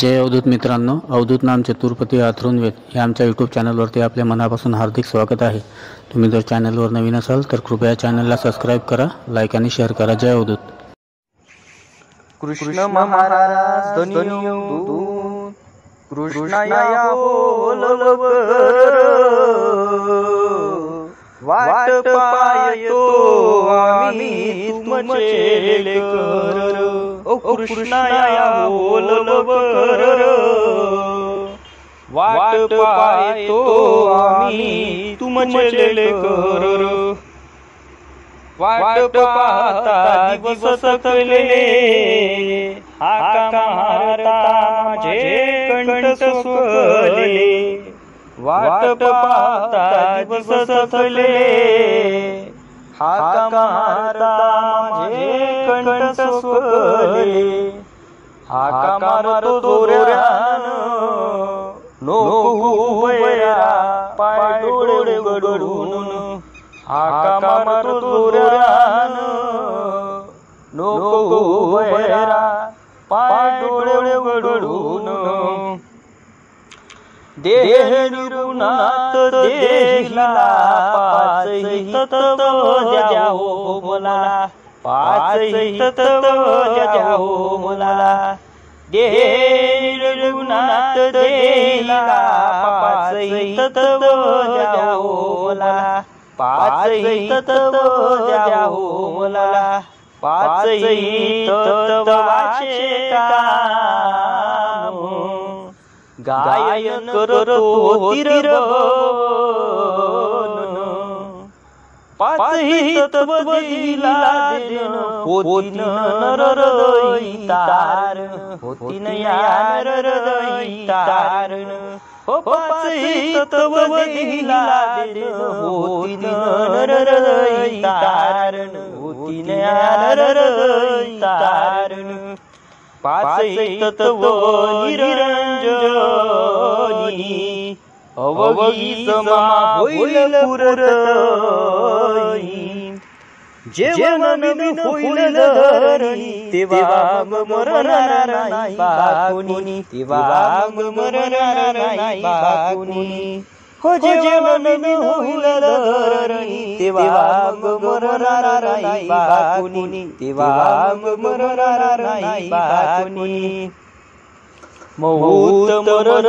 जय अवधूत मित्रांनो, अवधूत नाम चतुर्पती अथर्ववेद या आमच्या यूट्यूब चॅनलवरती आपले मनापासून हार्दिक स्वागत आहे। तुम्ही जर चॅनलवर नवीन असाल तर कृपया चॅनलला सबस्क्राइब करा, लाईक आणि शेअर करा। जय अवधूत। कृष्ण महाराज धनियो कृष्णाया बोलव वाट पायतो आम्ही तुमचे लेकर। ओ कृष्णाया बोलव वाट पायतो आम्ही तुमचे लेकर। वाट पाहता दिवस सकले हाका मारता माझे कंठ सुकले। वाट पाहता दिवस सकले हाका मारता माझे कंठ सुकले। हाका मारतो जोरानं नको उभया पाय डोळे उघडून। हाका मारतो जोरानं नको उभया पाय डोळे उघडून। देह निर्गुणात देहिला पाचही तत्व द्यावो मला। पाचही तत्व द्यावो मला। देह निर्गुणात देहिला पाचही तत्व द्यावो मला। पाचही तत्व द्यावो मला। पाचही तत्वाचे काम गायन करतो तिरभवन। पाचही तत्व दिला देन होतीन नरहृदयी तारण। होतीन या नरहृदयी तारण। हो पाचही तत्व दिला देन होतीन नरहृदयी तारण। होतीन या नरहृदयी तारण। पाचही तत्व निरंजनी अवघी समा होईल पुरतई। जेव्हा नवीन होईल धरणी तेव्हा मरणार नाही बाकुनी। तेव्हा मरणार नाही बाकुनी। हो जेव्हा नवीन होईल धरणी तेव्हा मरणार नाही बाकुनी। तेव्हा मरणार नाही बाकुनी। मौत मरण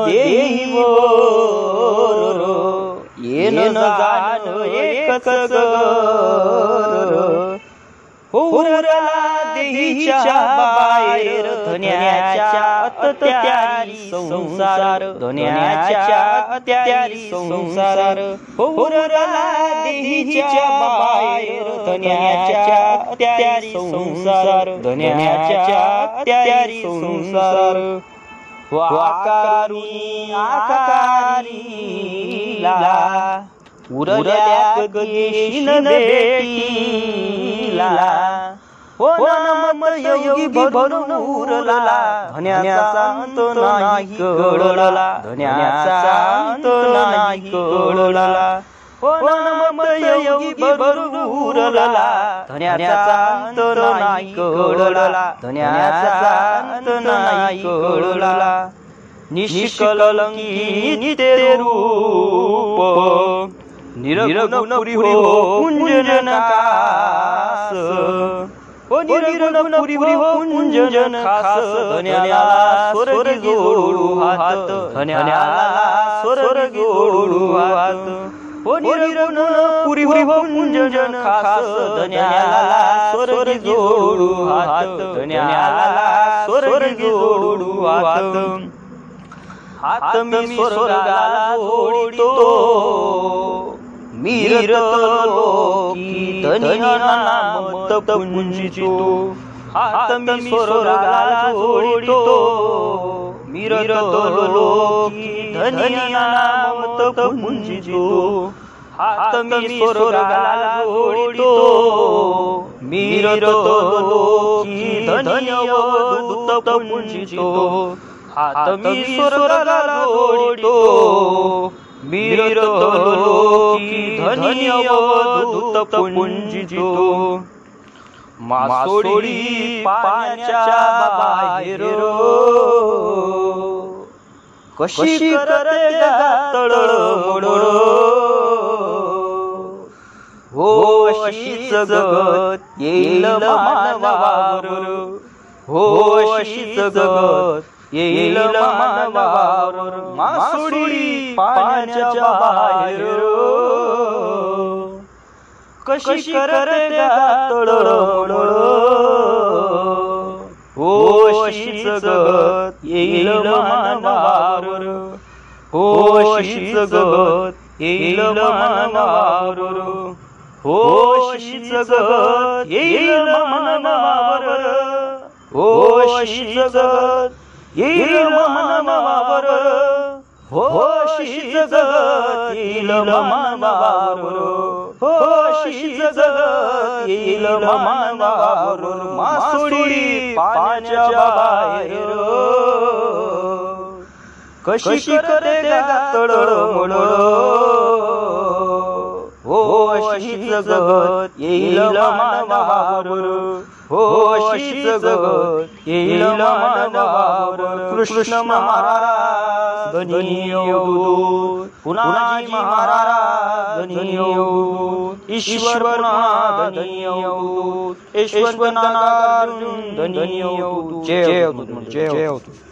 देही वर येन जाण एकच घर। हुरला देहीच्या बाहेर धन्याच्या अत्यारी संसार। धन्याच्या अत्यारी संसार। हुरला देहीच्या बाहेर धन्याच्या अत्यारी संसार। धन्याच्या अत्यारी संसार। आकारुनी आकारीला उरल्या गगेशीन भेटीला। हो नमत योगी भरून उरला धन्याचा अंत नाही कळला। धन्याचा अंत नाही कळला। हो नमत योगी भरून उरला धन्याचा अंत नाही कळला। धन्याचा अंत नाही कळला। निष्कलंकी नित्य रूप निर्गुण पुरी हो कुंजन खास। हो निर्गुण पुरी हो कुंजन खास। धन्याला स्वर्गी जोडू हात। धन्याला स्वर्गी जोडू हात। हो निर्गुण पुरी हो कुंजन खास। धन्याला स्वर्गी जोडू हात। धन्याला स्वर्गी जोडू हात। हात मी स्वर्गाला जोडितो मीरतलोकी धनिया नाम पुंजितो। हात मी स्वर्गाला जोडितो मीरतलोकी धनिया नाम पुंजितो। हात मी स्वर्गाला जोडितो मीरतलोकी धनिया दूत पुंजितो। हात मी स्वर्गाला जोडितो मीरतलोकी धनिया दूत पुंजितो। मासोळी पाण्याच्या बाहेर कशी करते गा तळमळ हो अशीच जगत येईल मानवावर हो अशीच जगत येईल मानवावर मासोडी पाण्याच्या बाहेर कशी करते गा तळमळ हो अशीच जगत येईल मानवावर हो अशीच जगत येईल मानवावर हो अशीच जगत येईल मानवावर हो अशीच जगत येईल मानवावर हो अशीच जगत येईल मानवावर हो अशीच जगत येईल मानवावर मासोडी पाण्याच्या बाहेर कशी करते गा तळमळ हो अशीच जगत येईल मानवावर हो अशीच जगत येईल मानवावर कृष्ण महाराज धनी अवधूत पुनाजी महाराज धनी अवधूत ईश्वर पुन्हा धनी अवधूत यशवंत नागार्जुन धनी अवधूत जय अवधूत जय अवधूत.